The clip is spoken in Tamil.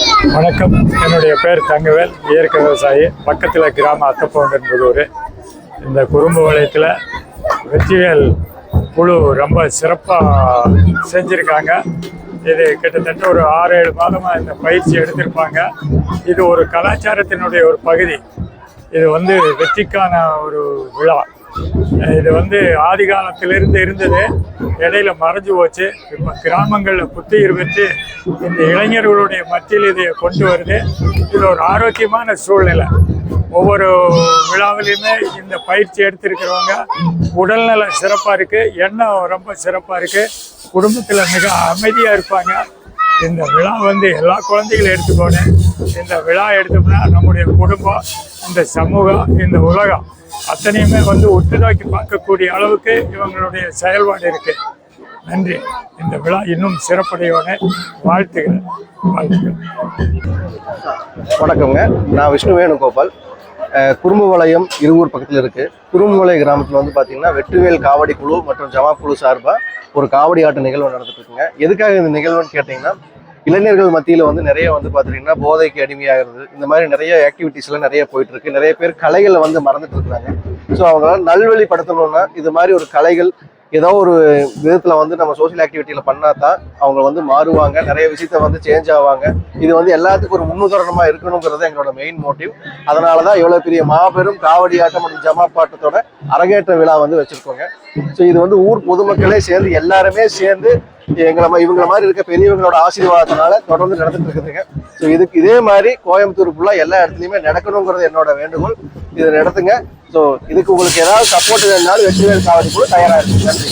வணக்கம். என்னுடைய பேர் தங்கவேல், இயற்கை விவசாயி. பக்கத்தில் கிராம அத்தப்பவுண்டன்புதூர். இந்த குறும்பு வளையத்தில் வெற்றிவேல் குழு ரொம்ப சிறப்பாக செஞ்சுருக்காங்க. இது கிட்டத்தட்ட ஒரு 6-7 மாதமாக இந்த பயிற்சி எடுத்திருப்பாங்க. இது ஒரு கலாச்சாரத்தினுடைய ஒரு பகுதி. இது வெற்றிக்கான ஒரு விழா. இது ஆதி காலத்திலிருந்து இருந்தது, இடையில மறைஞ்சு போச்சு. இப்போ கிராமங்களில் புத்துயிர் பெற்று இந்த இளைஞர்களுடைய மத்தியில் இதை கொண்டு வருது. இது ஒரு ஆரோக்கியமான சூழ்நிலை. ஒவ்வொரு விழாவிலையுமே இந்த பயிற்சி எடுத்திருக்கிறவங்க உடல்நல சிறப்பாக இருக்குது, எண்ணம் ரொம்ப சிறப்பாக இருக்குது, குடும்பத்தில் மிக அமைதியாக இருப்பாங்க. இந்த விழா எல்லா குழந்தைகளும் எடுத்துக்கோணும். இந்த விழா எடுத்தோம்னா நம்முடைய குடும்பம், இந்த சமூகம், இந்த உலகம் அத்தனையுமே உற்று நோக்கி பார்க்கக்கூடிய அளவுக்கு இவங்களுடைய செயல்பாடு இருக்கு. நன்றி. இந்த விழா இன்னும் சிறப்படையோன வாழ்த்துகிறேன். வணக்கங்க. நான் விஷ்ணு வேணுகோபால். குறும்பு வளையம் இருவூர் பக்கத்தில் இருக்குது. குறும்பு வளைய கிராமத்தில் பார்த்தீங்கன்னா வெற்றிவேல் காவடி குழு மற்றும் ஜமா குழு சார்பாக ஒரு காவடி ஆட்ட நிகழ்வு நடந்துட்டு இருக்குங்க. எதுக்காக இந்த நிகழ்வுன்னு கேட்டிங்கன்னா, இளைஞர்கள் மத்தியில் நிறைய பார்த்தீங்கன்னா போதைக்கு அடிமையாகிறது, இந்த மாதிரி நிறைய ஆக்டிவிட்டிஸ்லாம் நிறைய போயிட்டு இருக்கு. நிறைய பேர் கலைகளை மறந்துட்டு இருக்கிறாங்க. ஸோ அவங்களால நல்வழிப்படுத்தணும்னா இது மாதிரி ஒரு கலைகள் ஏதோ ஒரு விதத்தில் நம்ம சோசியல் ஆக்டிவிட்டியில் பண்ணால் தான் அவங்க மாறுவாங்க, நிறைய விஷயத்த சேஞ்ச் ஆவாங்க. இது எல்லாத்துக்கும் ஒரு முன்னுதாரணமாக இருக்கணுங்கிறது எங்களோட மெயின் மோட்டிவ். அதனால தான் இவ்வளோ பெரிய மாபெரும் காவடி ஆட்டம் மற்றும் ஜமா பாட்டத்தோட அரங்கேற்ற விழா வச்சுருக்கோங்க. ஸோ இது ஊர் பொதுமக்களே சேர்ந்து எல்லாருமே சேர்ந்து இவங்களை மாதிரி இருக்க பெரியவங்களோட ஆசீர்வாதத்தினால தொடர்ந்து நடந்துட்டு இருக்குதுங்க. ஸோ இதே மாதிரி கோயம்புத்தூர் ஃபுல்லாக எல்லா இடத்துலையுமே நடக்கணுங்கிறது என்னோட வேண்டுகோள். இதை நடத்துங்க. ஸோ இதுக்கு உங்களுக்கு ஏதாவது சப்போர்ட் வேணுனாலும் வெற்றிவேல் காவடி கூட தயாராக இருக்கு. நன்றி.